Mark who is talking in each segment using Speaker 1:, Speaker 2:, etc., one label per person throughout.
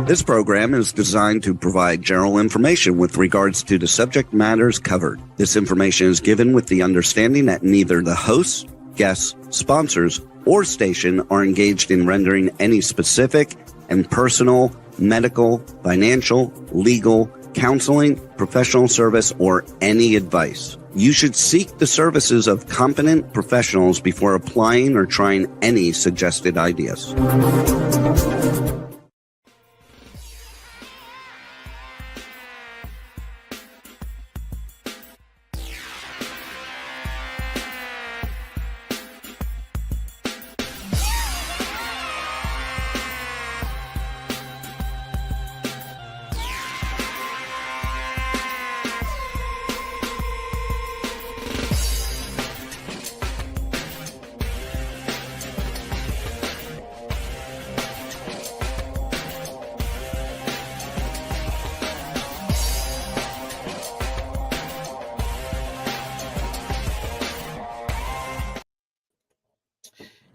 Speaker 1: This program is designed to provide general information with regards to the subject matters covered. This information is given with the understanding that neither the hosts, guests, sponsors, or station are engaged in rendering any specific and personal, medical, financial, legal, counseling, professional service, or any advice. You should seek the services of competent professionals before applying or trying any suggested ideas.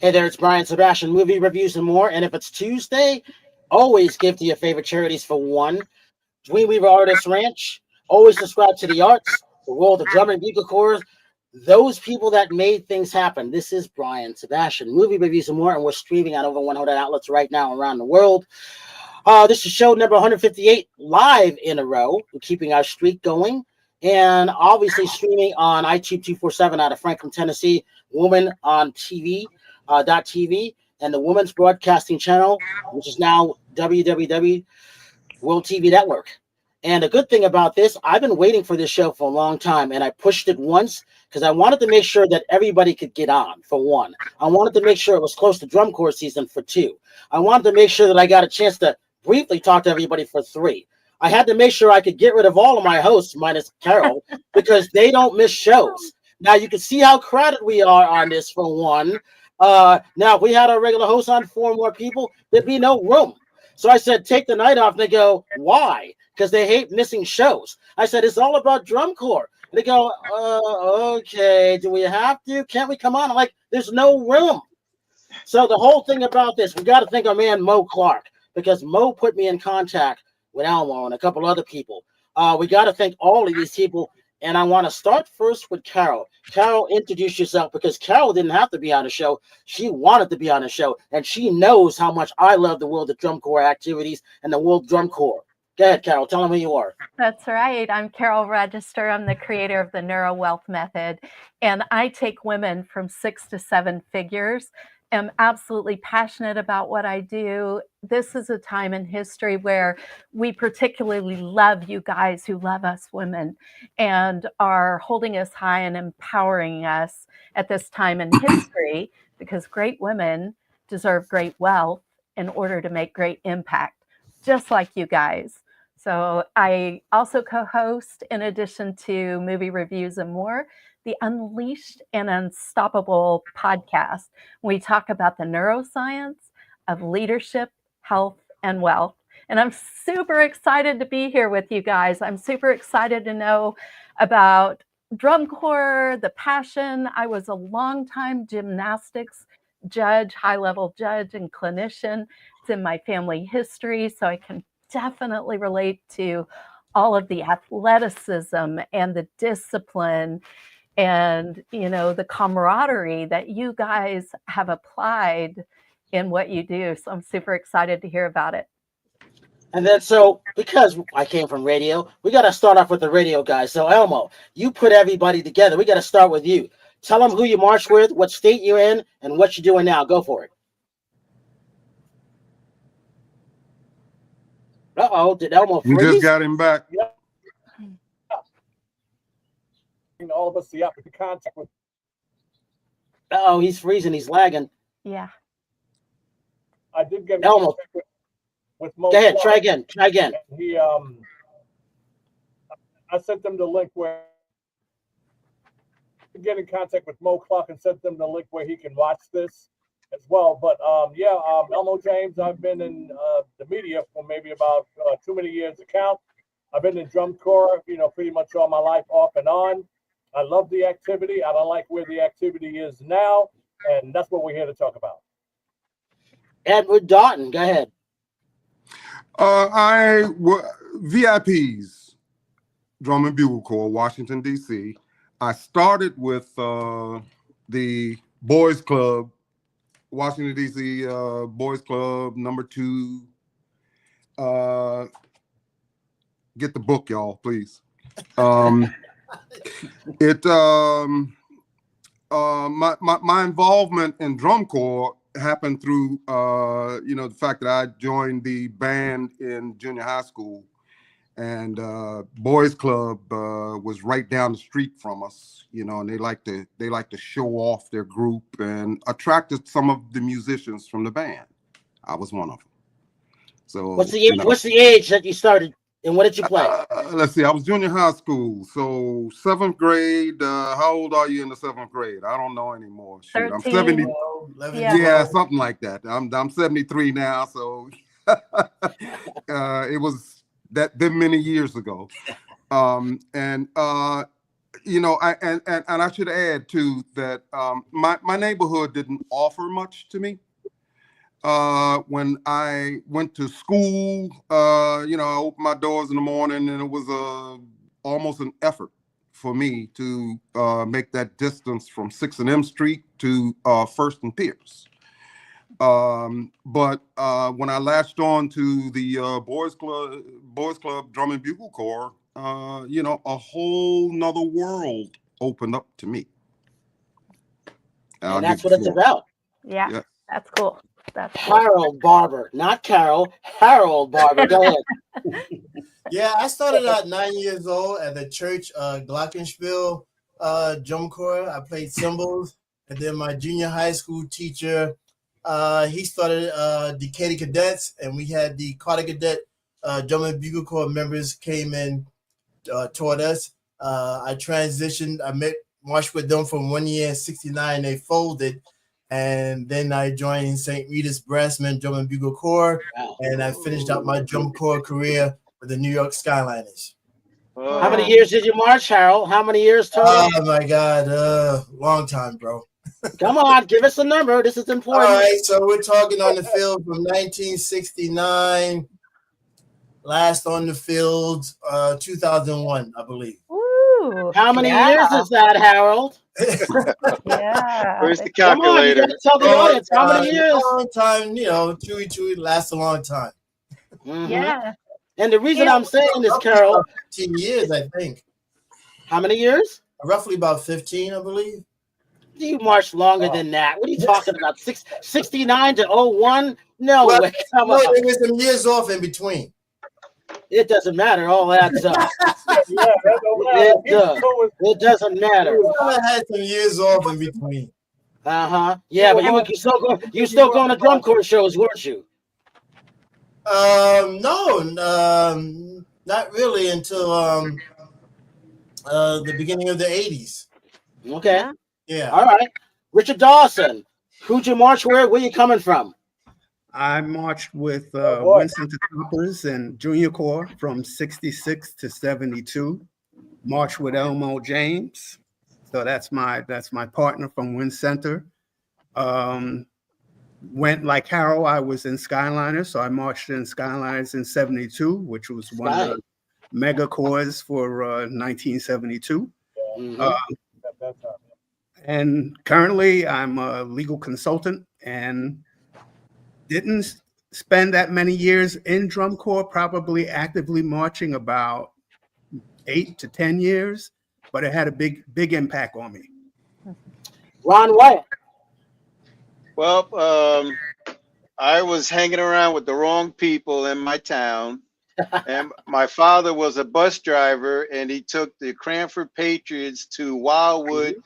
Speaker 2: Hey there, it's Brian Sebastian, movie reviews and more. And if it's Tuesday, always give to your favorite charities for one. Dreamweaver Artist Ranch, always subscribe to the arts, the world of Drum Bugle Corps, those people that made things happen. This is Brian Sebastian, movie reviews and more, and we're streaming on over 100 outlets right now around the world. This is show number 158 live in a row. We're keeping our streak going. And obviously streaming on iTunes 247 out of Franklin, Tennessee, Woman on TV. .tv and the Women's Broadcasting Channel, which is now www World TV Network. And the good thing about this, I've been waiting for this show for a long time, and I pushed it once because I wanted to make sure that everybody could get on, for one. I wanted to make sure it was close to Drum Corps season, for two. I wanted to make sure that I got a chance to briefly talk to everybody, for three. I had to make sure I could get rid of all of my hosts, minus Carol, because they don't miss shows. Now, you can see how crowded we are on this, for one. Now, if we had our regular host on, 4 more people, there'd be no room. So I said, take the night off. And they go, why? Because they hate missing shows. I said, it's all about Drum Corps. And they go, okay, do we have to? Can't we come on? I'm like, there's no room. So the whole thing about this, we got to thank our man Mo Clark, because Mo put me in contact with Elmo and a couple other people. We got to thank all of these people. And I want to start first with Carol. Carol, introduce yourself, because Carol didn't have to be on the show. She wanted to be on the show, and she knows how much I love the World of Drum Corps activities and the World Drum Corps. Go ahead, Carol. Tell them who you are.
Speaker 3: That's right. I'm Carol Register. I'm the creator of the Neuro Wealth Method, and I take women from 6 to 7 figures. I'm absolutely passionate about what I do. This is a time in history where we particularly love you guys who love us women and are holding us high and empowering us at this time in history, because great women deserve great wealth in order to make great impact, just like you guys. So I also co-host, in addition to movie reviews and more, the Unleashed and Unstoppable podcast. We talk about the neuroscience of leadership, health, and wealth. And I'm super excited to be here with you guys. I'm super excited to know about Drum Corps, the passion. I was a longtime gymnastics judge, high-level judge and clinician. It's in my family history, so I can definitely relate to all of the athleticism and the discipline and, you know, the camaraderie that you guys have applied in what you do. So I'm super excited to hear about it.
Speaker 2: And then, so, because I came from radio, we got to start off with the radio guys. So, Elmo, you put everybody together. We got to start with you. Tell them who you marched with, what state you're in, and what you're doing now. Go for it. Uh-oh, did Elmo freeze?
Speaker 4: You just got him back.
Speaker 5: Yep. All of us the opportunity contact with.
Speaker 2: Uh-oh, he's freezing. He's lagging.
Speaker 3: Yeah.
Speaker 5: I did get
Speaker 2: Elmo.
Speaker 5: With Mo.
Speaker 2: Go ahead.
Speaker 5: Clark.
Speaker 2: Try again.
Speaker 5: He, I sent them the link where get in contact with Mo Clark and sent them the link where he can watch this as well. But Elmo James, I've been in the media for maybe about too many years to count. I've been in Drum Corps, pretty much all my life, off and on. I love the activity. I don't like where the activity is now, and that's what we're here to talk about.
Speaker 2: Edward Dalton, go ahead.
Speaker 4: VIPs, Drum and Bugle Corps, Washington, D.C. I started with the Boys Club, Washington, D.C. Boys Club #2. Get the book, y'all, please. My involvement in Drum Corps happened through the fact that I joined the band in junior high school, and Boys Club was right down the street from us, and they like to show off their group and attracted some of the musicians from the band. I was one of them. So
Speaker 2: what's the age that you started, and what did you play?
Speaker 4: Let's see, I was junior high school, so 7th grade. How old are you in the 7th grade? I don't know anymore. Shoot,
Speaker 3: 13.
Speaker 4: I'm 70.
Speaker 6: 11,
Speaker 4: Yeah, something like that. I'm 73 now, so it was that many years ago. I should add too that my neighborhood didn't offer much to me. When I went to school, I opened my doors in the morning, and it was almost an effort for me to make that distance from 6th and M Street to 1st and Pierce. But when I latched on to the Boys Club Drum and Bugle Corps, a whole nother world opened up to me.
Speaker 2: And that's what it's about.
Speaker 3: Yeah, that's cool. That's
Speaker 2: Harold Barber, not Carol. Harold Barber. Go ahead.
Speaker 6: Yeah, I started at 9 years old at the church Glockenspiel Drum Corps. I played cymbals, and then my junior high school teacher, he started the Cadets, and we had the Carter Cadet Drum and Bugle Corps members came and taught us. I transitioned. I marched with them from 1 year in '69. They folded. And then I joined St. Rita's Brassman Drum and Bugle Corps, and I finished out my drum corps career with the New York Skyliners.
Speaker 2: How many years did you march, Harold? How many years total?
Speaker 6: Oh my God, long time, bro.
Speaker 2: Come on, give us a number. This is important.
Speaker 6: All right, so we're talking on the field from 1969. Last on the field, 2001, I believe.
Speaker 3: Ooh,
Speaker 2: how many years is that, Harold?
Speaker 3: Yeah.
Speaker 7: Where's the calculator?
Speaker 2: Come on, tell the audience how many years.
Speaker 6: Long time, chewy, lasts a long time.
Speaker 2: Mm-hmm.
Speaker 3: Yeah.
Speaker 2: And the reason I'm saying this, Carol,
Speaker 6: 15 years, I think.
Speaker 2: How many years?
Speaker 6: Roughly about 15, I believe.
Speaker 2: You marched longer than that. What are you talking about? 69 to 01? No way.
Speaker 6: There was some years off in between.
Speaker 2: It doesn't matter. All adds up. It does. It doesn't matter.
Speaker 6: I had some years off in between.
Speaker 2: Yeah, but you still going to drum corps shows, weren't you?
Speaker 6: No, not really until the beginning of the 80s.
Speaker 2: Okay.
Speaker 6: Yeah.
Speaker 2: All right. Richard Dawson, who'd you march with? Where you coming from?
Speaker 8: I marched with Wynn Toppers and Junior Corps from 66 to 72. Marched with Elmo James. So that's my partner from Wynn Center. Went like Harold, I was in Skyliners, so I marched in Skyliners in 72, which was one of the mega corps for 1972. And currently I'm a legal consultant and didn't spend that many years in drum corps, probably actively marching about 8 to 10 years, but it had a big impact on me.
Speaker 2: Ron White.
Speaker 7: Well, I was hanging around with the wrong people in my town. And my father was a bus driver, and he took the Cranford Patriots to Wildwood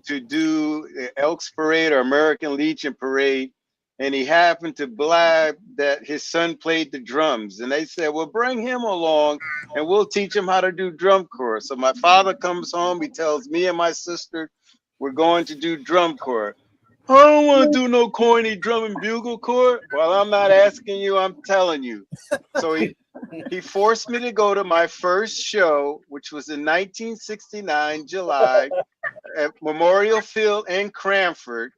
Speaker 7: to do the Elks Parade or American Legion Parade. And he happened to blab that his son played the drums. And they said, well, bring him along and we'll teach him how to do drum corps. So my father comes home, he tells me and my sister, we're going to do drum corps. I don't want to do no corny drum and bugle corps. Well, I'm not asking you, I'm telling you. So he forced me to go to my first show, which was in 1969, July, at Memorial Field in Cranford.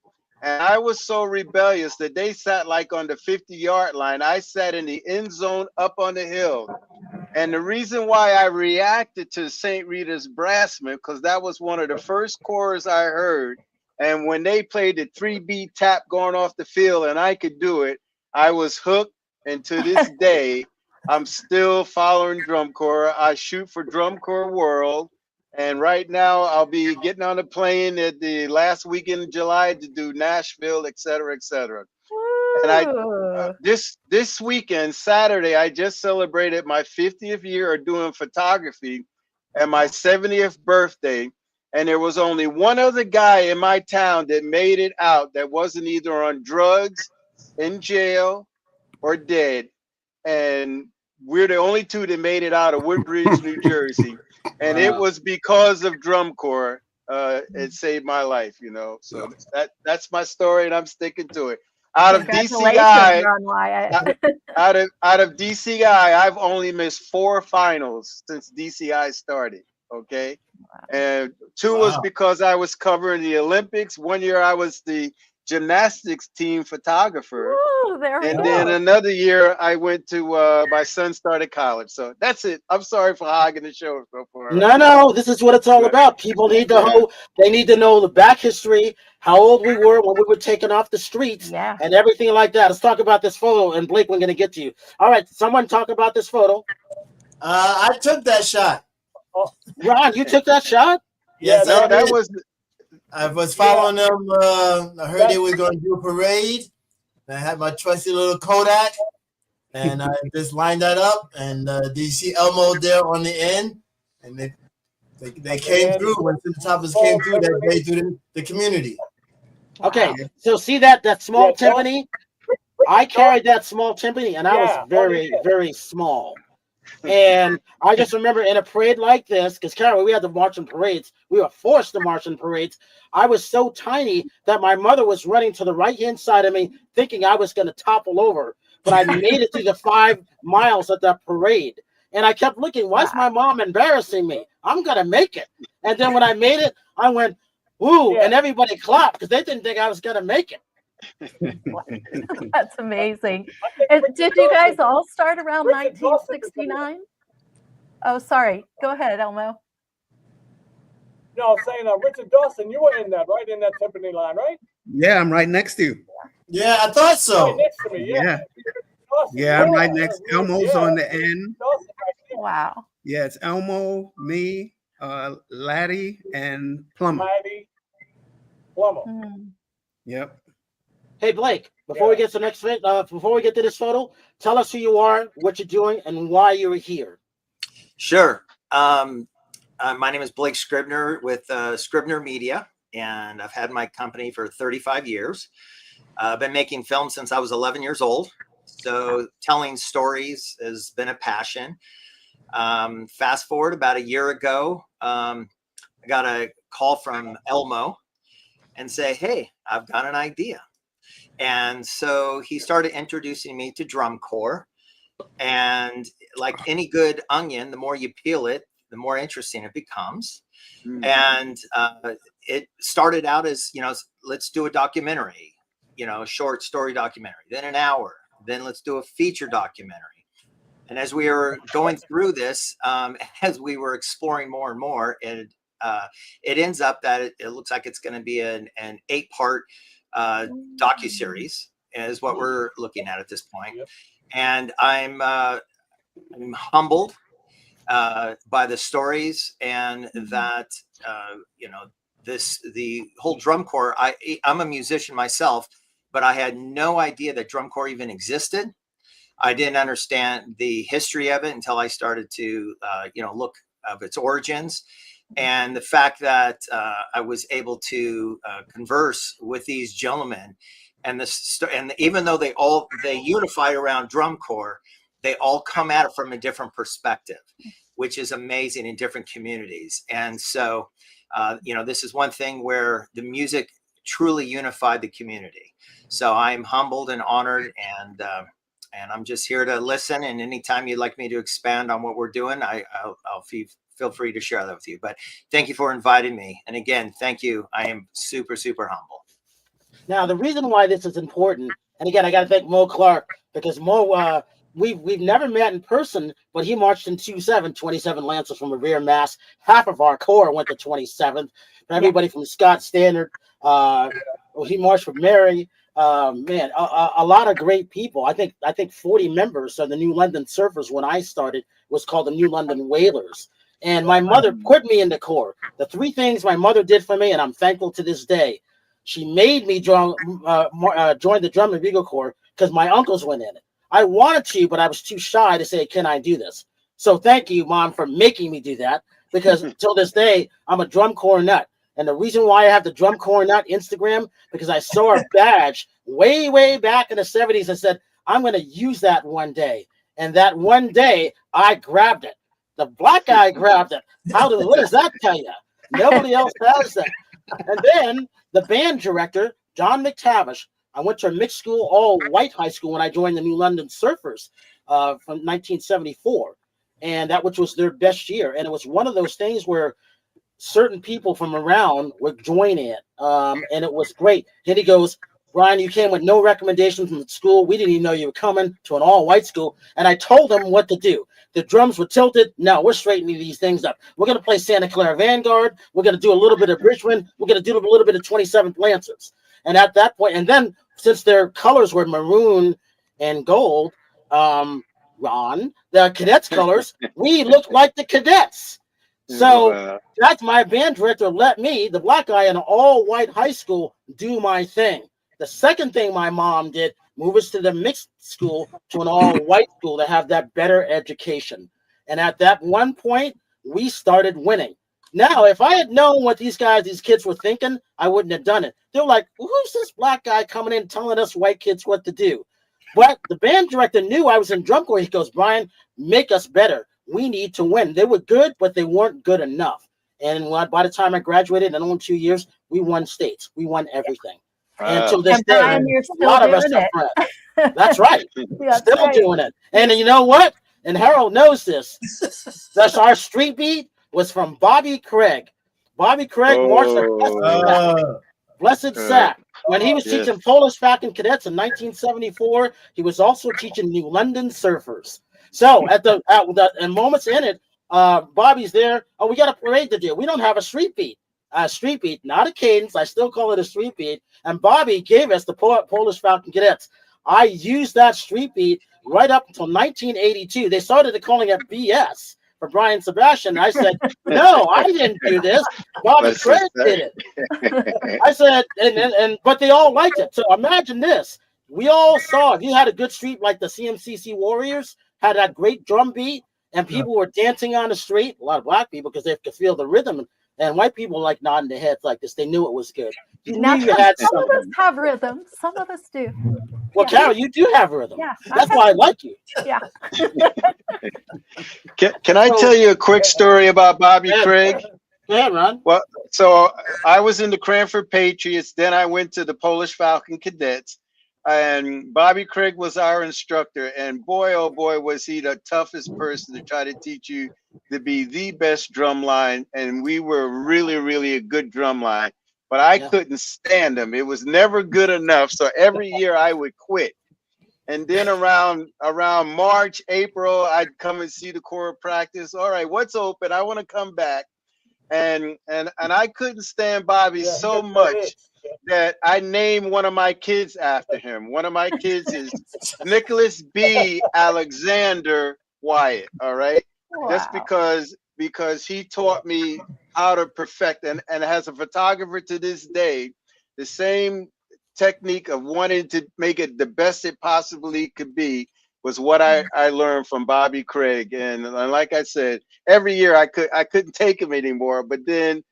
Speaker 7: And I was so rebellious that they sat like on the 50-yard line. I sat in the end zone up on the hill. And the reason why I reacted to St. Rita's Brassman, because that was one of the first choruses I heard. And when they played the 3-beat tap going off the field and I could do it, I was hooked. And to this day, I'm still following Drum Corps. I shoot for Drum Corps World. And right now I'll be getting on a plane at the last weekend in July to do Nashville, et cetera, et cetera. And I this weekend, Saturday, I just celebrated my 50th year of doing photography and my 70th birthday. And there was only one other guy in my town that made it out that wasn't either on drugs, in jail, or dead. And we're the only two that made it out of Woodbridge, New Jersey. And it was because of Drum Corps. It saved my life, you know. So that's my story, and I'm sticking to it. Out of DCI, out of DCI, I've only missed 4 finals since DCI started. Okay, and 2 was because I was covering the Olympics. 1 year I was the gymnastics team photographer.
Speaker 3: Ooh,
Speaker 7: and then another year I went to my son started college. So that's it. I'm sorry for hogging the show so far.
Speaker 2: No, this is what it's all about. People need to they need to know the back history, how old we were when we were taken off the streets, and everything like that. Let's talk about this photo, and Blake, we're going to get to you. All right, someone talk about this photo.
Speaker 6: I took that shot.
Speaker 2: Ron, you took that shot?
Speaker 6: Yes,
Speaker 7: no, that was.
Speaker 6: I was following them. I heard they were going to do a parade. I had my trusty little Kodak, and I just lined that up. And did you see Elmo there on the end? And they came through when the toppers came through that day through the community.
Speaker 2: Okay, so see that small timpani? I carried that small timpani, and I was very, very small. And I just remember in a parade like this, because Carol, we had to march in parades. We were forced to march in parades. I was so tiny that my mother was running to the right-hand side of me, thinking I was going to topple over. But I made it through the 5 miles of that parade. And I kept looking, why is my mom embarrassing me? I'm going to make it. And then when I made it, I went, woo, and everybody clapped because they didn't think I was going to make it.
Speaker 3: That's amazing. And did you guys all start around 1969? Oh, sorry. Go ahead, Elmo.
Speaker 5: No, I was saying, Richard Dawson, you were in that, right? In that timpani line, right?
Speaker 8: Yeah, I'm right next to you.
Speaker 6: Yeah, I thought so.
Speaker 5: Right next to me,
Speaker 8: Yeah, I'm right next. Elmo's on the end.
Speaker 3: Wow.
Speaker 8: Yeah, it's Elmo, me, Laddie, and Plumber. Yep.
Speaker 2: Hey Blake, before we get to the next before we get to this photo, tell us who you are, what you're doing, and why you're here.
Speaker 9: Sure. My name is Blake Scribner with Scribner Media, and I've had my company for 35 years. I've been making films since I was 11 years old. So telling stories has been a passion. Fast forward about a year ago, I got a call from Elmo and say, hey, I've got an idea. And so he started introducing me to Drum Corps. And like any good onion, the more you peel it, the more interesting it becomes. And it started out as, let's do a documentary, a short story documentary, then an hour, then let's do a feature documentary. And as we were going through this, as we were exploring more and more, it ends up that it looks like it's going to be an 8-part docuseries is what we're looking at this point. And I'm humbled by the stories and that, the whole Drum Corps. I'm a musician myself, but I had no idea that Drum Corps even existed. I didn't understand the history of it until I started to, look of its origins. And the fact that I was able to converse with these gentlemen, and even though they unify around Drum Corps, they all come at it from a different perspective, which is amazing in different communities. And so, this is one thing where the music truly unified the community. So I'm humbled and honored, and I'm just here to listen. And anytime you'd like me to expand on what we're doing, I'll feel free to share that with you. But thank you for inviting me. And again, thank you. I am super, super humble.
Speaker 2: Now, the reason why this is important, and again, I got to thank Mo Clark because Mo, we've never met in person, but he marched in 27 Lancers from Revere, Mass. Half of our corps went to 27th. Everybody from Scott Standard, he marched with Mary. Man, a lot of great people. I think 40 members of the New London Surfers when I started was called the New London Whalers. And my mother put me in the corps. The three things my mother did for me, and I'm thankful to this day. She made me join the Drum Bugle Corps because my uncles went in it. I wanted to, but I was too shy to say, "Can I do this?" So thank you, Mom, for making me do that. Because until this day, I'm a drum corps nut. And the reason why I have the Drum Corps Nut Instagram, because I saw a badge way, way back in the 70s and said, I'm going to use that one day. And that one day, I grabbed it. The black guy grabbed it. What does that tell you? Nobody else has that. And then the band director, John McTavish, I went to a mixed school, all-white high school when I joined the New London Surfers from 1974. And that which was their best year. And it was one of those things where certain people from around would join it, and it was great. Then he goes, Brian, you came with no recommendations from the school. We didn't even know you were coming to an all-white school. And I told them what to do. The drums were tilted. No, we're straightening these things up. We're going to play Santa Clara Vanguard. We're going to do a little bit of Bridgman. We're going to do a little bit of 27th Lancers. And at that point, and then since their colors were maroon and gold, Ron, the Cadets colors, we looked like the Cadets. So that's my band director let me, the black guy in an all-white high school, do my thing. The second thing my mom did, move us to the mixed school to an all-white school to have that better education. And at that one point, we started winning. Now, if I had known what these kids were thinking, I wouldn't have done it. They're like, who's this black guy coming in telling us white kids what to do? But the band director knew I was in drum corps. He goes, Brian, make us better. We need to win. They were good, but they weren't good enough. And by the time I graduated, in only 2 years, we won states. We won everything. And until this day,
Speaker 3: Brian, you're
Speaker 2: a lot of us are friends. That's right. Still doing it. And you know what? And Harold knows this. That's our street beat was from Bobby Craig. Bobby Craig marched the Blessed Sack. When he was teaching Polish Falcon Cadets in 1974, he was also teaching New London Surfers. So at the moments in it, Bobby's there. Oh, we got a parade to do. We don't have a street beat. Street beat, not a cadence. I still call it a street beat. And Bobby gave us the Polish Falcon Cadets. I used that street beat right up until 1982. They started calling it BS for Brian Sebastian. I said, no, I didn't do this. Bobby Craig did it. I said, but they all liked it. So imagine this. We all saw, if you had a good street like the CMCC Warriors, had that great drum beat, and people were dancing on the street, a lot of black people, because they could feel the rhythm, and white people like nodding their heads like this. They knew it was good. You knew you had
Speaker 3: some of us have rhythm. Some of us do.
Speaker 2: Well, Carol, you do have rhythm.
Speaker 3: Yeah,
Speaker 2: that's why I like you.
Speaker 3: Yeah.
Speaker 7: Can I tell you a quick story about Bobby Craig?
Speaker 2: Yeah, Ron.
Speaker 7: Well, so I was in the Cranford Patriots. Then I went to the Polish Falcon Cadets. And Bobby Craig was our instructor, and boy, oh boy, was he the toughest person to try to teach you to be the best drum line. And we were really, really a good drum line, but I couldn't stand him. It was never good enough. So every year I would quit. And then around March, April, I'd come and see the corps practice. All right, what's open? I want to come back. And I couldn't stand Bobby so much that I named one of my kids after him. One of my kids is Nicholas B. Alexander Wyatt. All right. Wow. That's because he taught me how to perfect and has a photographer to this day, the same technique of wanting to make it the best it possibly could be was what I learned from Bobby Craig. And like I said, every year I couldn't take him anymore, but then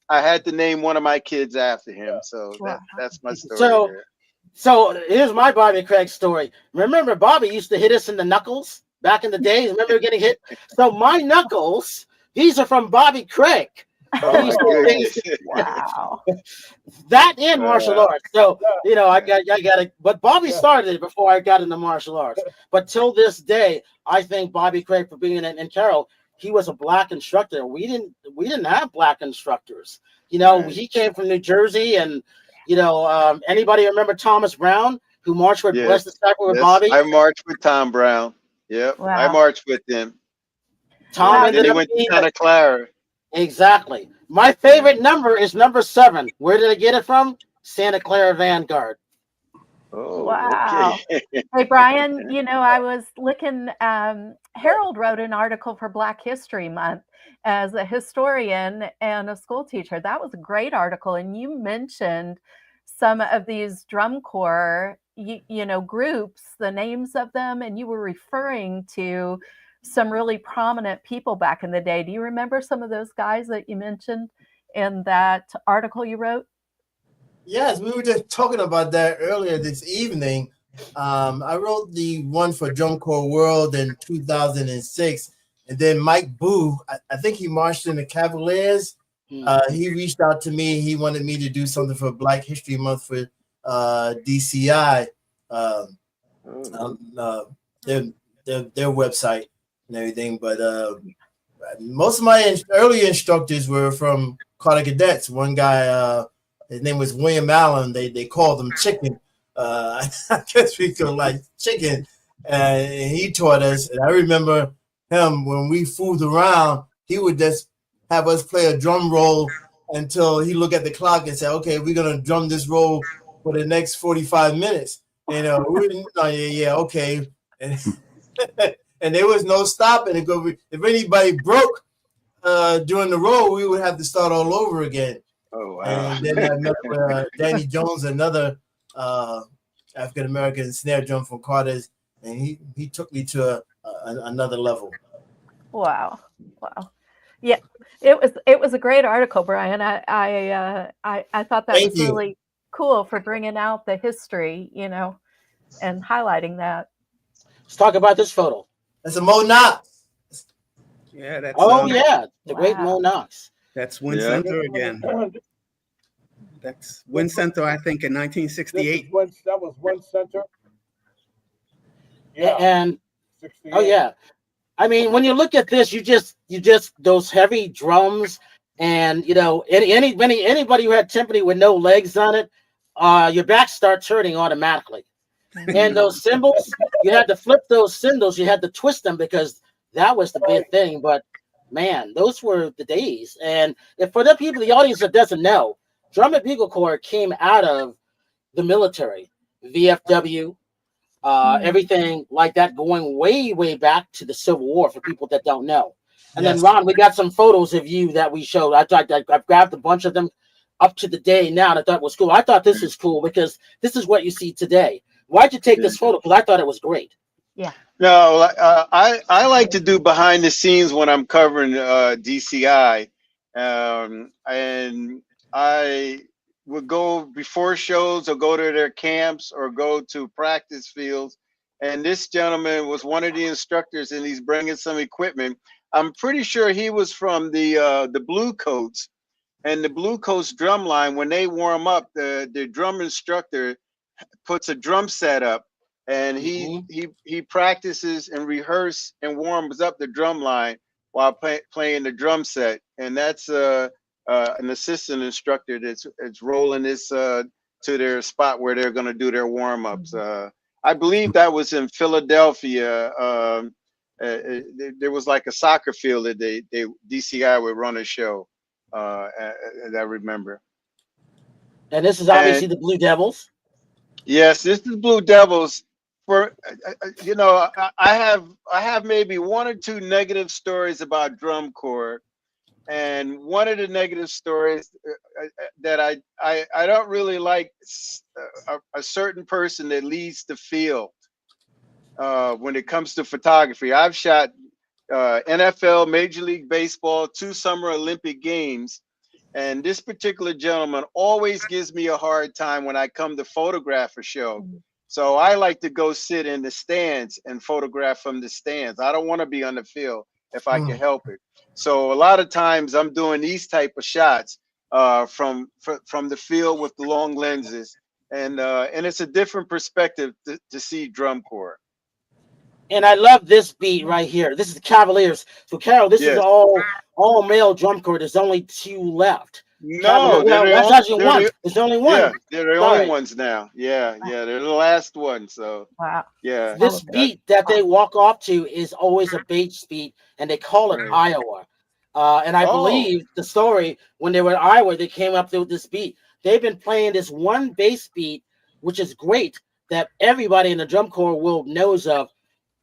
Speaker 7: I had to name one of my kids after him. So that's my story.
Speaker 2: So here's my Bobby Craig story. Remember, Bobby used to hit us in the knuckles back in the days. Remember getting hit? So my knuckles, these are from Bobby Craig. Wow. That in martial arts. So, you know, I got to, but Bobby started it before I got into martial arts. But till this day, I thank Bobby Craig for being in it. And Carol, he was a black instructor. We didn't have black instructors. You know, he came from New Jersey, and Anybody remember Thomas Brown, who marched with
Speaker 7: Yes.
Speaker 2: Bless the Sacrament with
Speaker 7: Yes,
Speaker 2: Bobby?
Speaker 7: I marched with Tom Brown. Yep, I
Speaker 3: Wow.
Speaker 7: marched with him.
Speaker 2: Tom
Speaker 3: Wow.
Speaker 7: And then
Speaker 2: ended
Speaker 7: he
Speaker 2: up
Speaker 7: went to
Speaker 2: being
Speaker 7: Santa Clara.
Speaker 2: exactly. My favorite number is number 7. Where did I get it from? Santa Clara Vanguard.
Speaker 7: Oh,
Speaker 3: Wow.
Speaker 7: okay.
Speaker 3: Hey, Brian, I was looking, Harold wrote an article for Black History Month as a historian and a school teacher. That was a great article. And you mentioned some of these drum corps, groups, the names of them, and you were referring to some really prominent people back in the day. Do you remember some of those guys that you mentioned in that article you wrote?
Speaker 6: Yes, we were just talking about that earlier this evening. I wrote the one for Drum Corps World in 2006, and then Mike Boo, I think he marched in the Cavaliers. He reached out to me. He wanted me to do something for Black History Month for DCI, their website and everything. But most of my early instructors were from Carter Cadets. One guy, his name was William Allen. They called him Chicken. I guess we could like Chicken. And he taught us. And I remember him when we fooled around, he would just have us play a drum roll until he looked at the clock and said, okay, we're going to drum this roll for the next 45 minutes. Okay. And, and there was no stopping. If anybody broke during the roll, we would have to start all over again.
Speaker 7: Oh, wow.
Speaker 6: And then I met with Danny Jones, another African-American snare drum from Carter's, and he took me to another level.
Speaker 3: Wow. Yeah, it was a great article, Brian. I thought that was really cool for bringing out the history, and highlighting that.
Speaker 2: Let's talk about this photo.
Speaker 6: That's a Mo Knox.
Speaker 8: Yeah, that's
Speaker 2: the great Mo Knox.
Speaker 8: That's Wynn Center again. That's Wynn Center, I think, in 1968.
Speaker 5: That was Wynn Center.
Speaker 2: Yeah. And 68. I mean, when you look at this, you just those heavy drums, and anybody who had timpani with no legs on it, your back starts hurting automatically. And those cymbals, you had to flip those cymbals, you had to twist them because that was the big thing. But man, those were the days. And if for the people, the audience that doesn't know, Drum Bugle Corps came out of the military, VFW. Everything like that, going way back to the Civil War for people that don't know. And then Ron, we got some photos of you that we showed. I've grabbed a bunch of them up to the day now, and I thought was cool. I thought this is cool because this is what you see today. Why'd you take this photo? Because I thought it was great.
Speaker 3: Yeah.
Speaker 7: No, I like to do behind the scenes when I'm covering DCI, and I would go before shows or go to their camps or go to practice fields. And this gentleman was one of the instructors, and he's bringing some equipment. I'm pretty sure he was from the Blue Coats, and the Blue Coats drum line. When they warm up, the drum instructor puts a drum set up, and he practices and rehearses and warms up the drum line while playing the drum set. And that's an assistant instructor that's rolling this to their spot where they're going to do their warm-ups. I believe that was in Philadelphia. There was like a soccer field that DCI would run a show, as I remember.
Speaker 2: And this is obviously the Blue Devils.
Speaker 7: Yes, this is Blue Devils. For I have maybe one or two negative stories about Drum Corps. And one of the negative stories that I don't really like a certain person that leads the field when it comes to photography. I've shot NFL, Major League Baseball, 2 Summer Olympic Games, and this particular gentleman always gives me a hard time when I come to photograph a show. So I like to go sit in the stands and photograph from the stands. I don't want to be on the field if I can help it. So a lot of times I'm doing these type of shots from the field with the long lenses, and it's a different perspective to see Drum Corps.
Speaker 2: And I love this beat right here. This is the Cavaliers. So Carol, this is all male Drum Corps. There's only 2 left.
Speaker 7: No,
Speaker 2: Well, that's actually one. There's only one.
Speaker 7: Yeah, they're the
Speaker 2: Sorry.
Speaker 7: only ones now. Yeah, they're the last one. So
Speaker 3: Wow.
Speaker 7: yeah,
Speaker 2: This beat that they walk off to is always a bass beat, and they call it
Speaker 7: Right.
Speaker 2: Iowa. And I
Speaker 7: Oh.
Speaker 2: believe the story, when they were in Iowa, they came up with this beat. They've been playing this one bass beat, which is great, that everybody in the drum corps knows of,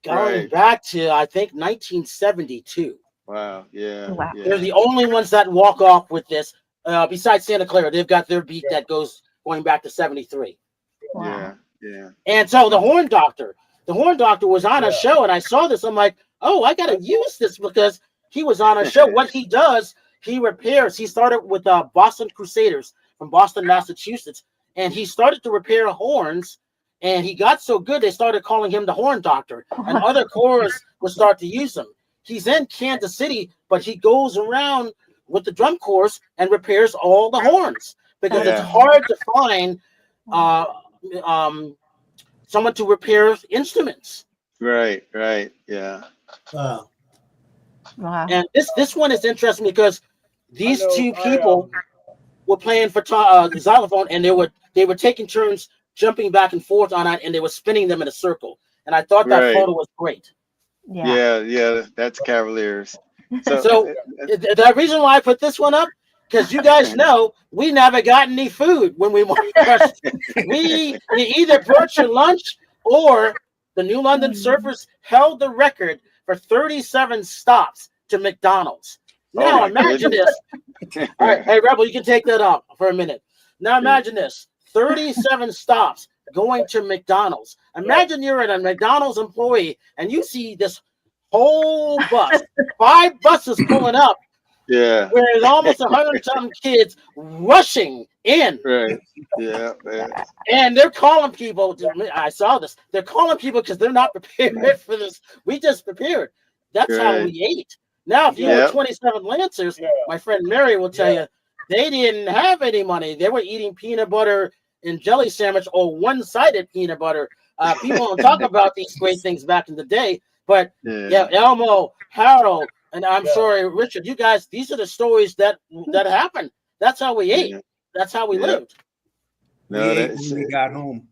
Speaker 2: going
Speaker 7: Right.
Speaker 2: back to, I think, 1972.
Speaker 7: Wow. Yeah.
Speaker 3: Wow.
Speaker 7: Yeah.
Speaker 2: They're the only ones that walk off with this. Besides Santa Clara, they've got their beat that goes going back to 73.
Speaker 3: Wow.
Speaker 7: Yeah. Yeah.
Speaker 2: And so the Horn Doctor was on a show, and I saw this. I'm like, oh, I got to use this because he was on a show. What he does, he repairs. He started with Boston Crusaders from Boston, Massachusetts, and he started to repair horns. And he got so good, they started calling him the Horn Doctor, and other corps would start to use him. He's in Kansas City, but he goes around with the drum corps and repairs all the horns because it's hard to find someone to repair instruments.
Speaker 7: Right. Right. Yeah.
Speaker 2: Wow.
Speaker 3: Wow.
Speaker 2: And this one is interesting because these two people were playing for xylophone, and they were taking turns jumping back and forth on it, and they were spinning them in a circle. And I thought that photo was great.
Speaker 7: Yeah. That's Cavaliers.
Speaker 2: So the reason why I put this one up, because you guys know we never got any food when we marched. You either brought your lunch, or the New London Surfers held the record for 37 stops to McDonald's. Now imagine this. All right, hey Rebel, you can take that up for a minute. Now imagine this: 37 stops going to McDonald's. Imagine you're a McDonald's employee and you see this whole bus, 5 buses pulling up.
Speaker 7: Yeah.
Speaker 2: Where there's almost 100-something kids rushing in.
Speaker 7: Right. Yeah.
Speaker 2: And they're calling people. I saw this. They're calling people because they're not prepared for this. We just prepared. That's how we ate. Now, if you were 27 Lancers, my friend Mary will tell you, they didn't have any money. They were eating peanut butter and jelly sandwich or one-sided peanut butter. People don't talk about these great things back in the day. But Elmo, Harold, and I'm sorry, Richard, you guys, these are the stories that happened. That's how we ate. That's how we lived.
Speaker 8: No, we got home.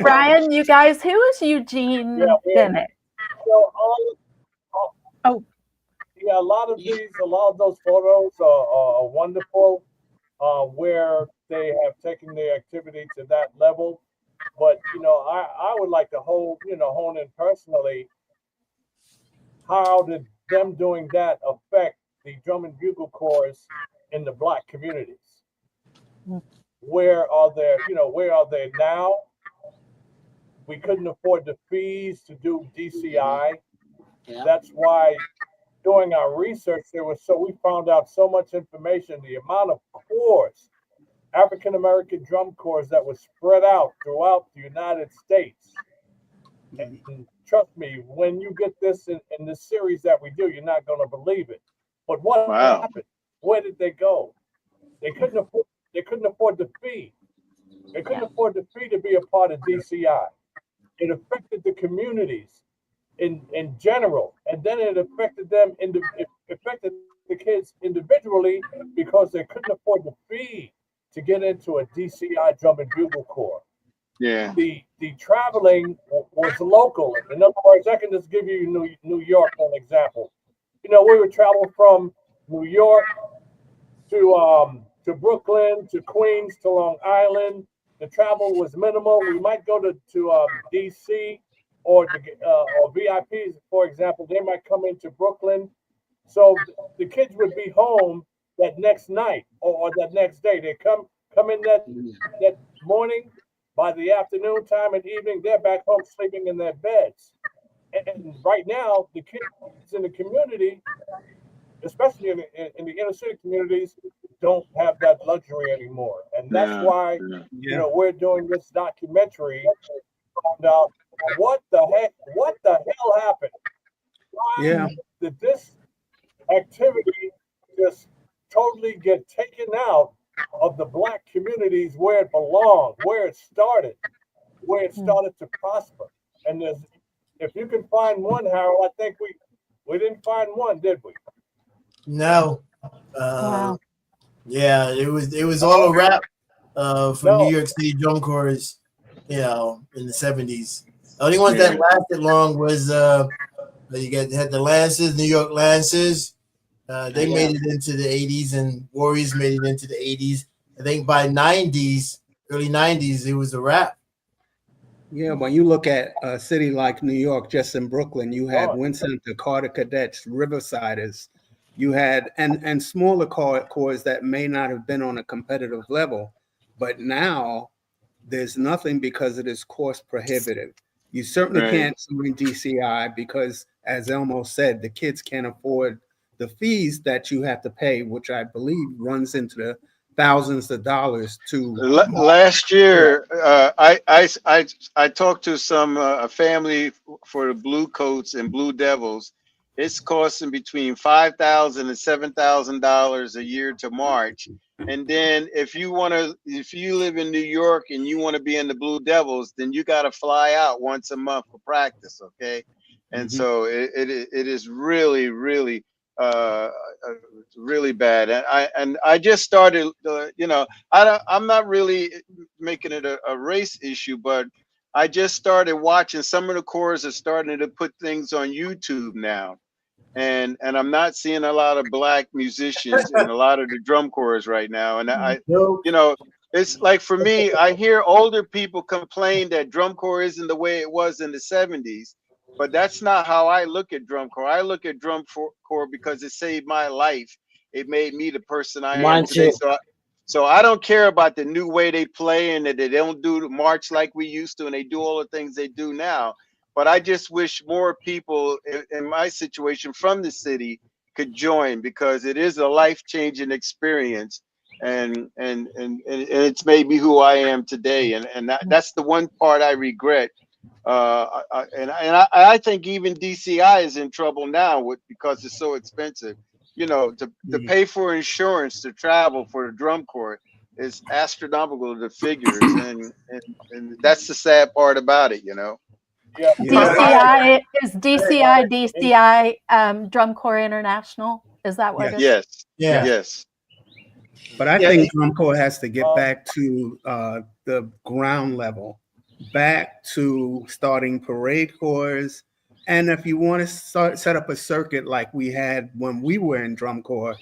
Speaker 3: Brian, you guys, who is Eugene Bennett?
Speaker 5: A lot of those photos are wonderful, where they have taken the activity to that level. But I would like to hone in personally. How did them doing that affect the Drum and Bugle Corps in the Black communities? Where are they now? We couldn't afford the fees to do DCI. That's why doing our research, we found out so much information, the amount of corps, African American drum corps that was spread out throughout the United States. And trust me, when you get this in this series that we do, you're not going to believe it. But what happened? Where did they go? They couldn't afford the fee. They couldn't afford the fee to be a part of DCI. It affected the communities in general, and then it affected them. It affected the kids individually because they couldn't afford the fee to get into a DCI Drum and Bugle Corps.
Speaker 7: Yeah.
Speaker 5: The traveling was local. In other words, I can just give you New York for an example. We would travel from New York to Brooklyn, to Queens, to Long Island. The travel was minimal. We might go to DC or VIPs, for example. They might come into Brooklyn. So the kids would be home that next night or that next day. They come in that morning. By the afternoon time and evening, they're back home sleeping in their beds. And right now, the kids in the community, especially in the inner city communities, don't have that luxury anymore. And that's why we're doing this documentary to find out what the hell happened. Why did this activity just totally get taken out of the Black communities where it belonged, where it started to prosper? And if you can find one, Harold, I think we didn't find one, did we?
Speaker 6: No.
Speaker 3: Wow.
Speaker 6: Yeah, it was all a wrap for New York City drum corps, in the 70s. The only ones that lasted long was had the Lancers, New York Lancers. They made it into the 80s, and Warriors made it into the 80s. I think by early 90s, it was a wrap.
Speaker 8: Yeah, when you look at a city like New York, just in Brooklyn, you had Wynn Center, Carter Cadets, Riversiders. You had and smaller corps that may not have been on a competitive level, but now there's nothing because it is cost prohibitive. You certainly can't join DCI because, as Elmo said, the kids can't afford the fees that you have to pay, which I believe runs into the thousands of dollars to.
Speaker 7: Last year, I talked to a family for the Blue Coats and Blue Devils. It's costing between $5,000 and $7,000 a year to march. And then if you live in New York and you want to be in the Blue Devils, then you got to fly out once a month for practice. Okay. And so it is really, really, really bad. And I just started, I'm not really making it a race issue, but I just started watching. Some of the corps are starting to put things on YouTube now. And I'm not seeing a lot of black musicians in a lot of the drum corps right now. And it's like, for me, I hear older people complain that drum corps isn't the way it was in the 70s, but that's not how I look at drum corps. I look at drum corps because it saved my life. It made me the person I am today. So I don't care about the new way they play and that they don't do the march like we used to, and they do all the things they do now. But I just wish more people in my situation from the city could join, because it is a life-changing experience, and it's made me who I am today. And that's the one part I regret. I think even DCI is in trouble now because it's so expensive. To pay for insurance to travel for the drum corps is astronomical, the figures, and that's the sad part about it.
Speaker 3: DCI is DCI Drum Corps International. Is that what it is?
Speaker 7: Yes. Yes.
Speaker 8: But I think drum corps has to get back to the ground level, back to starting parade corps. And if you want to set up a circuit like we had when we were in drum corps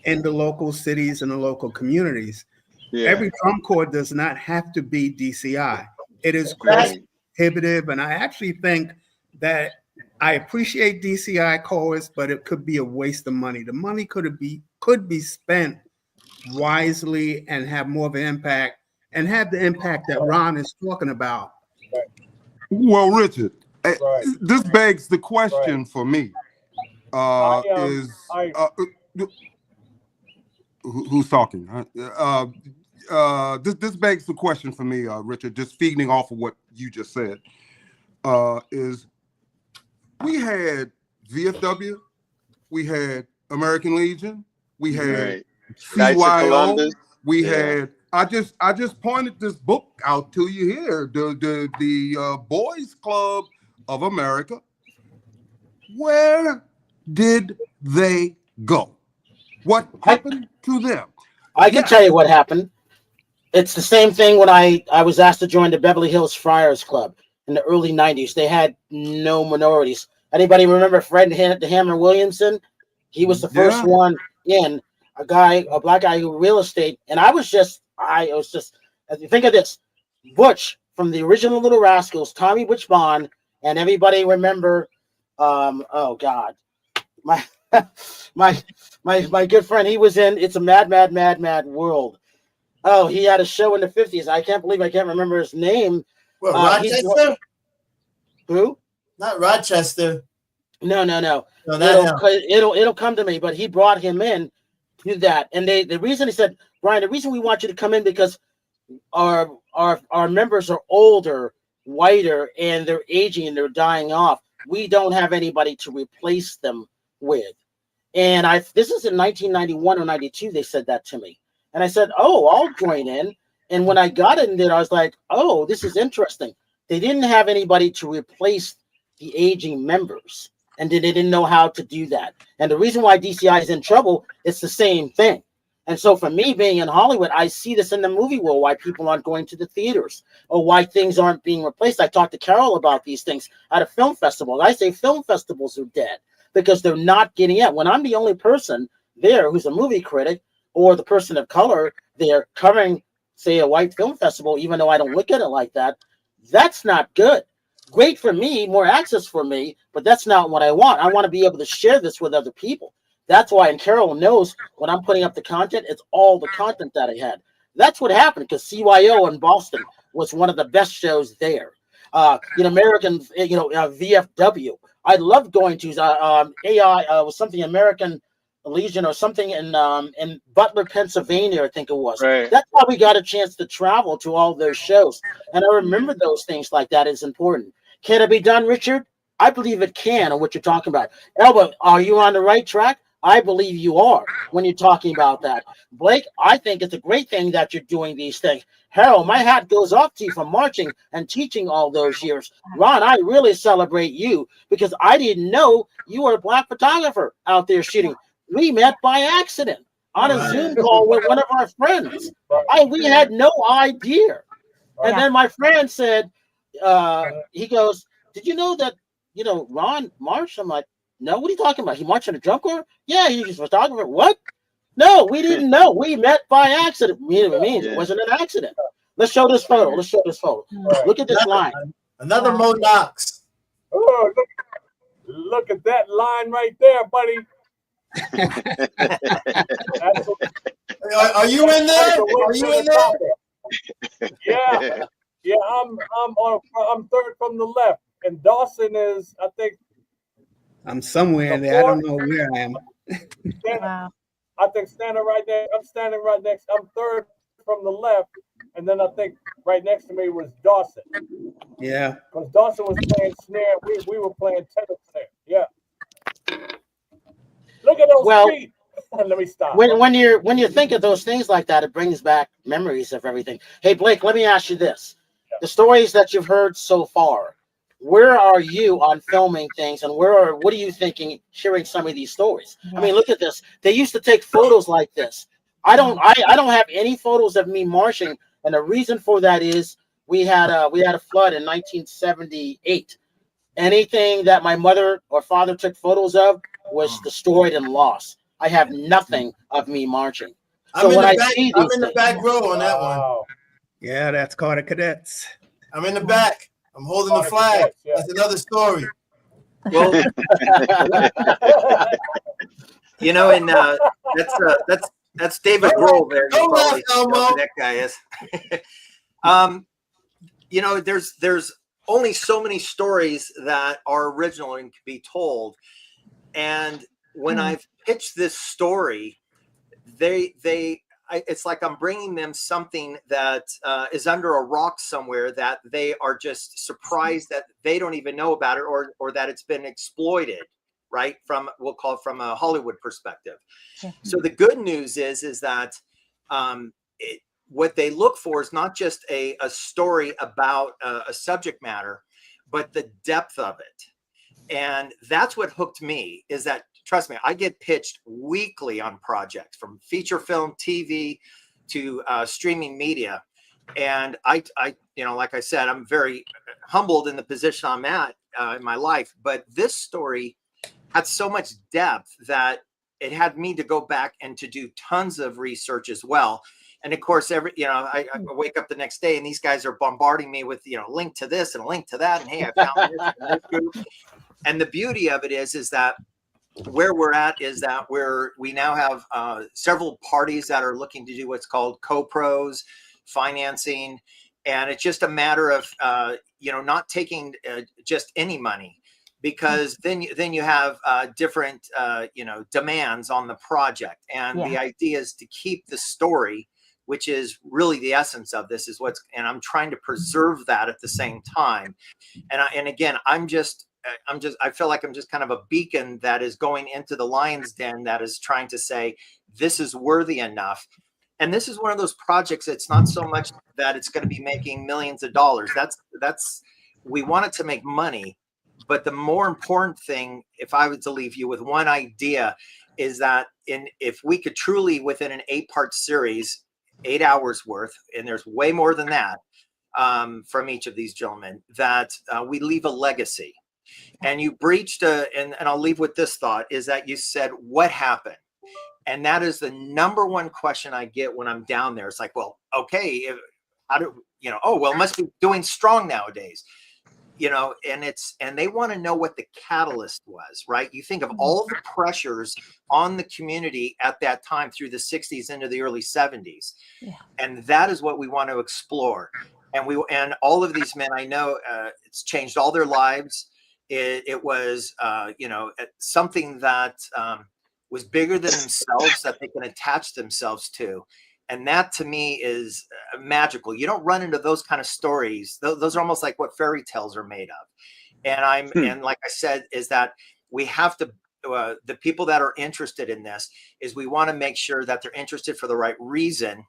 Speaker 8: in the local cities and the local communities, every drum corps does not have to be DCI. It is cost prohibitive, and I actually think that I appreciate DCI corps, but it could be a waste of money. The money could be spent wisely and have more of an impact, and have the impact that Ron is talking about.
Speaker 4: Well, Richard, this begs the question for me. Who's talking? This begs the question for me, Richard, just feeding off of what you just said, is we had VFW, we had American Legion, we had CYO, we had, I just pointed this book out to you here, the Boys Club of America. Where did they go? What happened to them?
Speaker 2: I can tell you what happened. It's the same thing when I was asked to join the Beverly Hills Friars Club in the early 90s. They had no minorities. Anybody remember Fred the Hammer Williamson? He was the first one in, a black guy who real estate. And I was just, think of this, Butch from the original Little Rascals, Tommy Butch Bond, and everybody remember, oh God, my good friend, he was in It's a Mad, Mad, Mad, Mad World. Oh, he had a show in the 50s. I can't believe I can't remember his name.
Speaker 6: What, Rochester?
Speaker 2: Who?
Speaker 6: Not Rochester.
Speaker 2: No. It'll come to me, but he brought him in to that. And the reason he said, Brian, the reason we want you to come in because our members are older, whiter, and they're aging and they're dying off. We don't have anybody to replace them with. And this is in 1991 or 92, they said that to me. And I said, oh, I'll join in. And when I got in there, I was like, oh, this is interesting. They didn't have anybody to replace the aging members. And they didn't know how to do that. And the reason why DCI is in trouble, it's the same thing. And so for me being in Hollywood, I see this in the movie world, why people aren't going to the theaters or why things aren't being replaced. I talked to Carol about these things at a film festival. I say film festivals are dead because they're not getting out. When I'm the only person there who's a movie critic or the person of color there covering, say, a white film festival, even though I don't look at it like that, that's not good. Great for me, more access for me, but that's not what I want. I want to be able to share this with other people. That's why, and Carol knows when I'm putting up the content, it's all the content that I had. That's what happened because CYO in Boston was one of the best shows there. American, VFW. I loved going to AI was something American Legion or something in Butler, Pennsylvania, I think it was.
Speaker 7: Right.
Speaker 2: That's how we got a chance to travel to all those shows. And I remember those things like that is important. Can it be done, Richard? I believe it can, on what you're talking about. Elmo, are you on the right track? I believe you are when you're talking about that. Blake, I think it's a great thing that you're doing these things. Harold, my hat goes off to you for marching and teaching all those years. Ron, I really celebrate you because I didn't know you were a black photographer out there shooting. We met by accident on a Zoom call with one of our friends. We had no idea. And then my friend said, he goes, did you know that, Ron marched? I'm like, no, what are you talking about? He marched in a drum corps? Yeah, he's a photographer. What? No, we didn't know. We met by accident. It wasn't an accident. Let's show this photo. Look at this line.
Speaker 6: Another Mo Knox.
Speaker 5: Oh, look at that line right there, buddy.
Speaker 6: Are you in there? Are you in there?
Speaker 5: Yeah. I'm third from the left, and Dawson is, I think.
Speaker 8: I'm somewhere in there. I don't know where I am.
Speaker 3: Wow.
Speaker 5: I think standing right there. I'm standing right next. I'm third from the left, and then I think right next to me was Dawson.
Speaker 8: Yeah.
Speaker 5: Because Dawson was playing snare. We were playing tenor snare. Yeah. Look at those feet. Let me stop.
Speaker 2: When you think of those things like that, it brings back memories of everything. Hey, Blake, let me ask you this.
Speaker 5: Yeah.
Speaker 2: The stories that you've heard so far, where are you on filming things, and what are you thinking hearing some of these stories?
Speaker 3: Yeah.
Speaker 2: I mean, look at this. They used to take photos like this. I don't have any photos of me marching, and the reason for that is we had a flood in 1978. Anything that my mother or father took photos of was destroyed and lost. I have nothing of me marching. So
Speaker 6: I'm in
Speaker 2: when
Speaker 6: the back row on that one.
Speaker 8: Yeah, that's called a Cadets.
Speaker 6: I'm in the back. I'm holding the flag. That's another story.
Speaker 9: Well, and that's David Grohl there.
Speaker 6: Don't laugh, Elmo.
Speaker 9: That guy is. There's only so many stories that are original and can be told. And when I've pitched this story, it's like I'm bringing them something that is under a rock somewhere that they are just surprised that they don't even know about it or that it's been exploited, right? We'll call it from a Hollywood perspective. Yeah. So the good news is that what they look for is not just a story about a subject matter, but the depth of it. And that's what hooked me, is that, trust me, I get pitched weekly on projects, from feature film, TV to streaming media. And I, like I said, I'm very humbled in the position I'm at in my life. But this story had so much depth that it had me to go back and to do tons of research as well. And of course, I wake up the next day and these guys are bombarding me with, link to this and a link to that. And hey, I found this and this group. And the beauty of it is that where we're at is that we now have several parties that are looking to do what's called co-pros, financing. And it's just a matter of, not taking just any money, because then you have different, demands on the project. And the idea is to keep the story, which is really the essence of this, and I'm trying to preserve that at the same time. And again, I feel like I'm just kind of a beacon that is going into the lion's den that is trying to say, this is worthy enough. And this is one of those projects. It's not so much that it's going to be making millions of dollars. We want it to make money. But the more important thing, if I was to leave you with one idea, is that if we could truly, within an 8-part series, 8 hours worth, and there's way more than that from each of these gentlemen, that we leave a legacy. And you breached and I'll leave with this thought, is that you said, what happened? And that is the number one question I get when I'm down there. It's like, well, okay, how do you know? Oh, well, it must be doing strong nowadays, you know. And they want to know what the catalyst was, right? You think of all the pressures on the community at that time through the 60s into the early 70s, and that is what we want to explore. And all of these men, I know, it's changed all their lives. It was, you know, something that was bigger than themselves that they can attach themselves to. And that to me is magical. You don't run into those kind of stories. Those are almost like what fairy tales are made of. And and like I said, is that we have to, the people that are interested in this, is we want to make sure that they're interested for the right reason,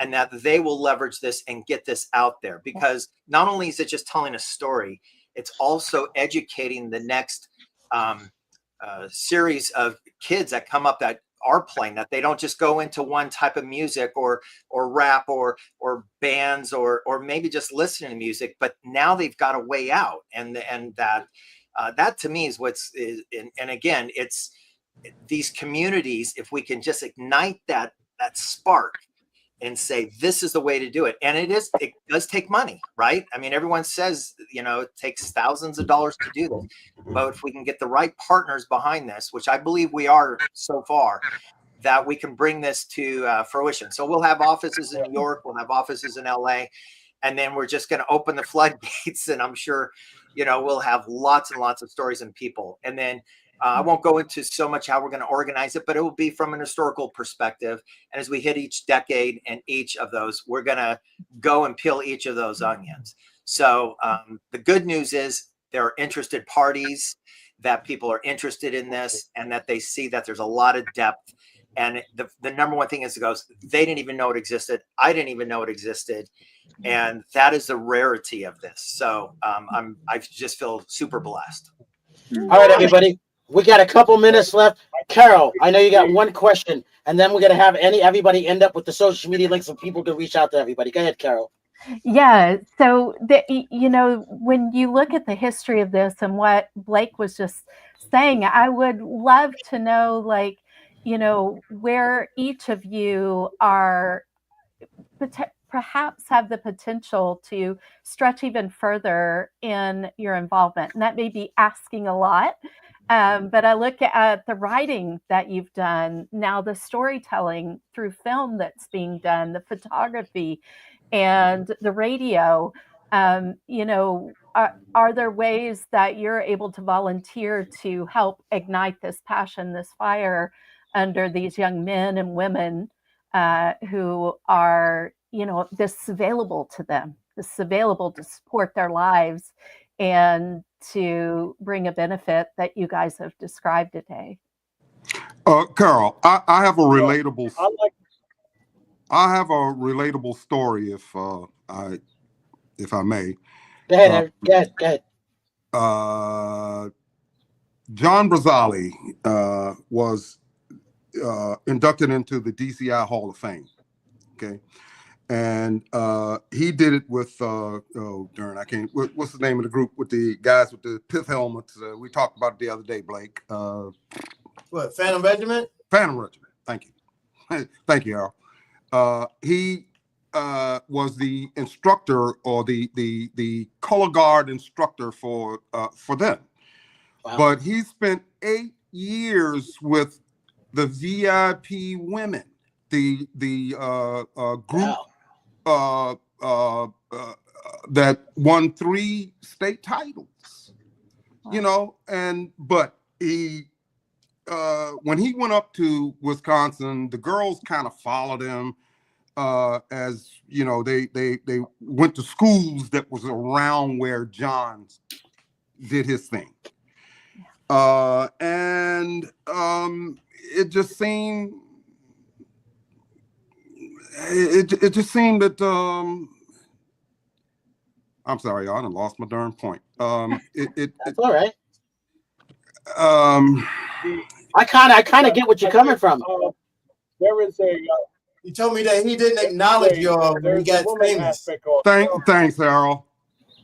Speaker 9: and that they will leverage this and get this out there. Because not only is it just telling a story, it's also educating the next series of kids that come up that are playing, that they don't just go into one type of music or rap or bands or maybe just listening to music, but now they've got a way out. And that to me is and again, it's these communities, if we can just ignite that spark and say, this is the way to do it. And it does take money, right? I mean, everyone says, you know, it takes thousands of dollars to do this, but if we can get the right partners behind this, which I believe we are so far, that we can bring this to fruition. So we'll have offices in New York, we'll have offices in LA, and then we're just going to open the floodgates. And I'm sure, you know, we'll have lots and lots of stories and people. And then I won't go into so much how we're going to organize it, but it will be from an historical perspective. And as we hit each decade and each of those, we're going to go and peel each of those onions. So the good news is there are interested parties, that people are interested in this, and that they see that there's a lot of depth. And the number one thing is, they didn't even know it existed. I didn't even know it existed. And that is the rarity of this. So I just feel super blessed.
Speaker 2: All right, everybody. We got a couple minutes left. Carol, I know you got one question, and then we're going to have everybody end up with the social media links so people can reach out to everybody. Go ahead, Carol.
Speaker 3: Yeah. So, you know, when you look at the history of this and what Blake was just saying, I would love to know, like, you know, where each of you are perhaps have the potential to stretch even further in your involvement. And that may be asking a lot. But I look at the writing that you've done, now the storytelling through film that's being done, the photography and the radio. You know, are there ways that you're able to volunteer to help ignite this passion, this fire under these young men and women who are, you know, this is available to them, this is available to support their lives and to bring a benefit that you guys have described today?
Speaker 4: Carol, I have a relatable. I have a relatable story, if I may.
Speaker 2: Go ahead. Go ahead.
Speaker 4: John Brazali was inducted into the DCI Hall of Fame. Okay. And he did it with what's the name of the group with the guys with the pith helmets? We talked about it the other day, Blake.
Speaker 6: What, Phantom Regiment?
Speaker 4: Phantom Regiment. Thank you. Thank you, Harold. He was the instructor, or the color guard instructor for them. Wow. But he spent 8 years with the VIP women, the group. Wow. That won 3 state titles. Wow. You know, but he when he went up to Wisconsin, the girls kind of followed him, as you know, they went to schools that was around where John did his thing. And it just seemed it just seemed that I'm sorry, y'all, I done lost my darn point.
Speaker 2: That's all right. I kind of get what you're coming from.
Speaker 5: There is a.
Speaker 6: He told me that he didn't acknowledge y'all when he got famous.
Speaker 4: Thanks, Errol.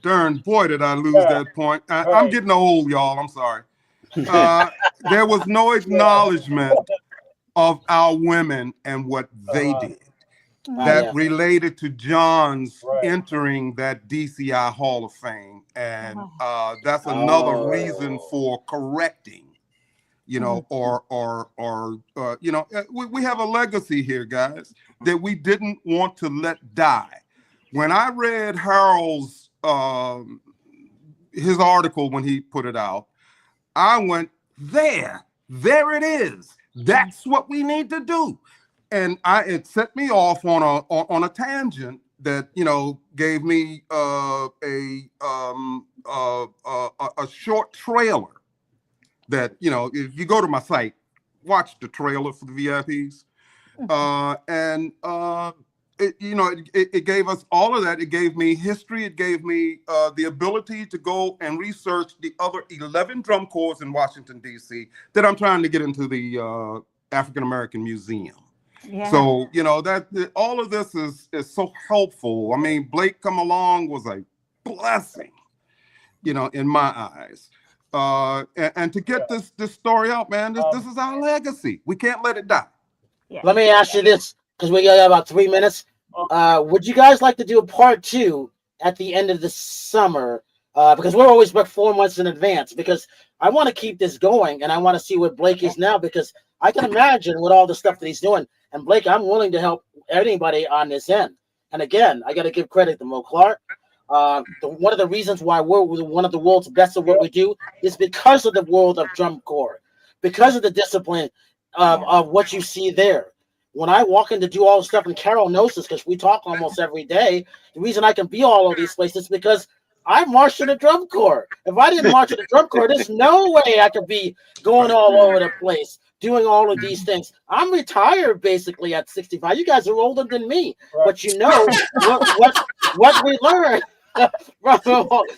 Speaker 4: Darn, boy, did I lose that point. I'm getting old, y'all. I'm sorry. There was no acknowledgement of our women and what they did that related to John's entering that DCI Hall of Fame. And that's another reason for correcting, you know, you know, we have a legacy here, guys, that we didn't want to let die. When I read Harold's, his article when he put it out, I went, there it is. That's what we need to do. And it set me off on a tangent that, you know, gave me a short trailer that, you know, if you go to my site, watch the trailer for the VIPs. It gave us all of that. It gave me history. It gave me the ability to go and research the other 11 drum corps in Washington, D.C. that I'm trying to get into the African American Museum. Yeah. So, you know, all of this is so helpful. I mean, Blake come along was a blessing, you know, in my eyes. And to get this story out, man, this is our legacy. We can't let it die.
Speaker 2: Yeah. Let me ask you this, because we got about 3 minutes. Would you guys like to do a part 2 at the end of the summer? Because we're always booked 4 months in advance, because I want to keep this going and I want to see where Blake is now, because I can imagine with all the stuff that he's doing. And Blake, I'm willing to help anybody on this end. And again, I got to give credit to Mo Clark. One of the reasons why we're one of the world's best at what we do is because of the world of drum corps, because of the discipline of what you see there. When I walk in to do all the stuff, and Carol knows this because we talk almost every day, the reason I can be all of these places is because I marched in a drum corps. If I didn't march in a drum corps, there's no way I could be going all over the place, doing all of these things. I'm retired basically at 65. You guys are older than me, but you know what we learned.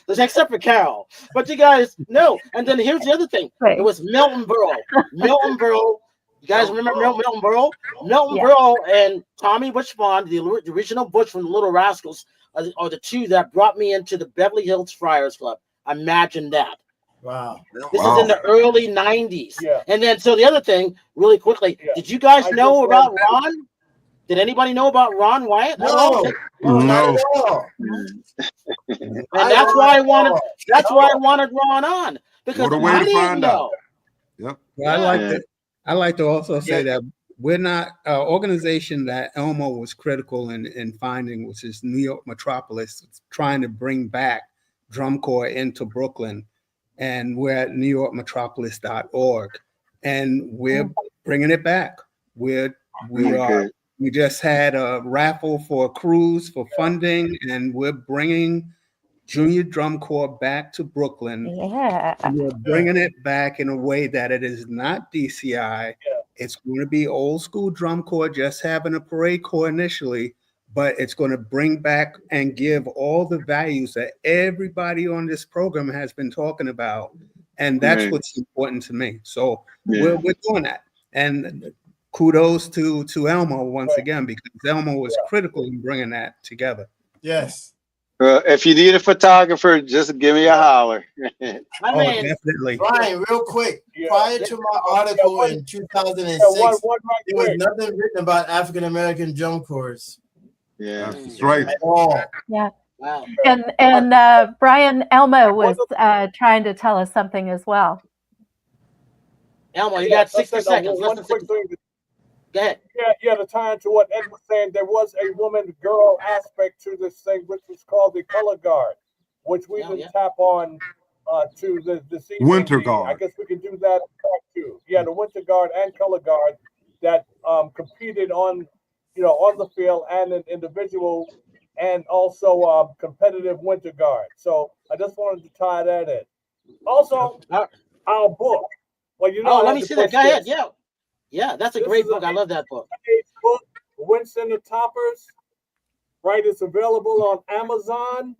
Speaker 2: Except for Carol, but you guys know. And then here's the other thing: it was Milton Berle. Milton Berle. You guys remember Milton Berle? Milton Berle and Tommy Butch Vaughn, the original Butch from the Little Rascals, are the two that brought me into the Beverly Hills Friars Club. Imagine that.
Speaker 6: Wow.
Speaker 2: This is in the early 90s. Yeah. And then, so the other thing, really quickly, did you guys know about Ron? Did anybody know about Ron Wyatt?
Speaker 6: No.
Speaker 2: And that's why I wanted Ron on, because I didn't know.
Speaker 4: Yep.
Speaker 8: Well, I like to also say that we're not an organization that Elmo was critical in finding, which is New York Metropolis, trying to bring back drum corps into Brooklyn. And we're at newyorkmetropolis.org, and we're bringing it back. We just had a raffle for a cruise for funding, and we're bringing Junior Drum Corps back to Brooklyn. Yeah, and we're bringing it back in a way that it is not DCI. Yeah. It's going to be old school drum corps, just having a parade corps initially, but it's going to bring back and give all the values that everybody on this program has been talking about. And that's what's important to me. So we're doing that. And kudos to Elmo once again, because Elmo was critical in bringing that together.
Speaker 6: Yes.
Speaker 7: If you need a photographer, just give me a holler.
Speaker 8: Definitely.
Speaker 6: Brian, real quick, prior to my article in 2006, there was nothing written about African American drum corps.
Speaker 7: Yeah,
Speaker 4: that's right.
Speaker 3: Yeah. Wow. And Brian, Elmo was trying to tell us something as well.
Speaker 2: Elmo, you got 60 seconds.
Speaker 5: One quick thing.
Speaker 2: Go ahead.
Speaker 5: To tie into what Ed was saying, there was a woman-girl aspect to this thing, which was called the color guard, which we can tap on to the
Speaker 4: Winter Guard.
Speaker 5: I guess we can do that too. Yeah, the Winter Guard and color guard that competed on the field and an individual, and also competitive Winter Guard. So I just wanted to tie that in. Also, our book. Well,
Speaker 2: let me see that. Go ahead. Yeah, that's a great book. I love that book.
Speaker 5: Winston the Toppers. Right, it's available on Amazon.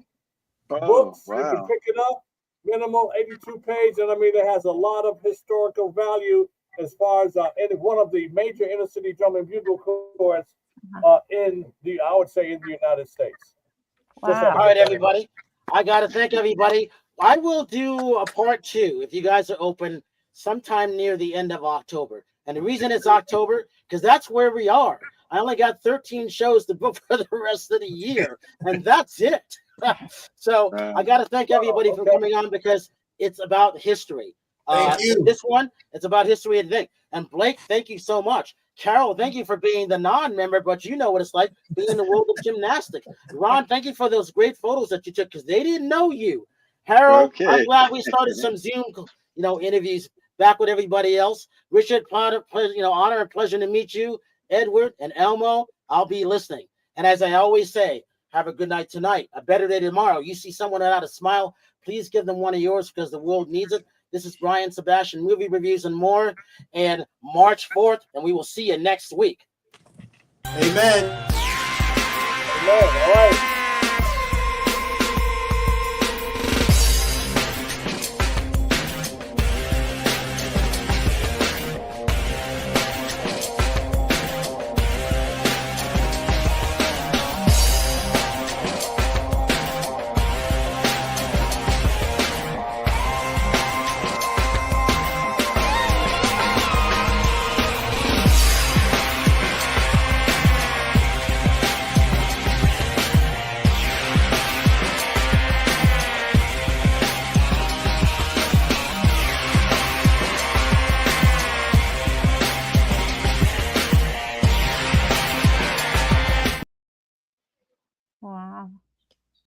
Speaker 5: Books, you can pick it up. Minimal 82 page, and I mean it has a lot of historical value as far as any one of the major inner city drum and bugle corps in the, I would say, in the United States.
Speaker 3: Wow.
Speaker 2: All right, everybody. I got to thank everybody. I will do a part 2 if you guys are open sometime near the end of October. And the reason it's October, because that's where we are. I only got 13 shows to book for the rest of the year, and that's it. So I got to thank everybody for coming on because it's about history.
Speaker 6: Thank you.
Speaker 2: This one, it's about history and thing. And Blake, thank you so much. Carol, thank you for being the non-member, but you know what it's like being in the world of gymnastics. Ron, thank you for those great photos that you took because they didn't know you. Harold,
Speaker 7: Okay.
Speaker 2: I'm glad we started some Zoom, interviews back with everybody else. Richard, honor and pleasure to meet you. Edward and Elmo, I'll be listening. And as I always say, have a good night tonight, a better day tomorrow. You see someone without a smile, please give them one of yours because the world needs it. This is Brian Sebastian, movie reviews and more, and March 4th, and we will see you next week.
Speaker 6: Amen.
Speaker 5: Amen. All right.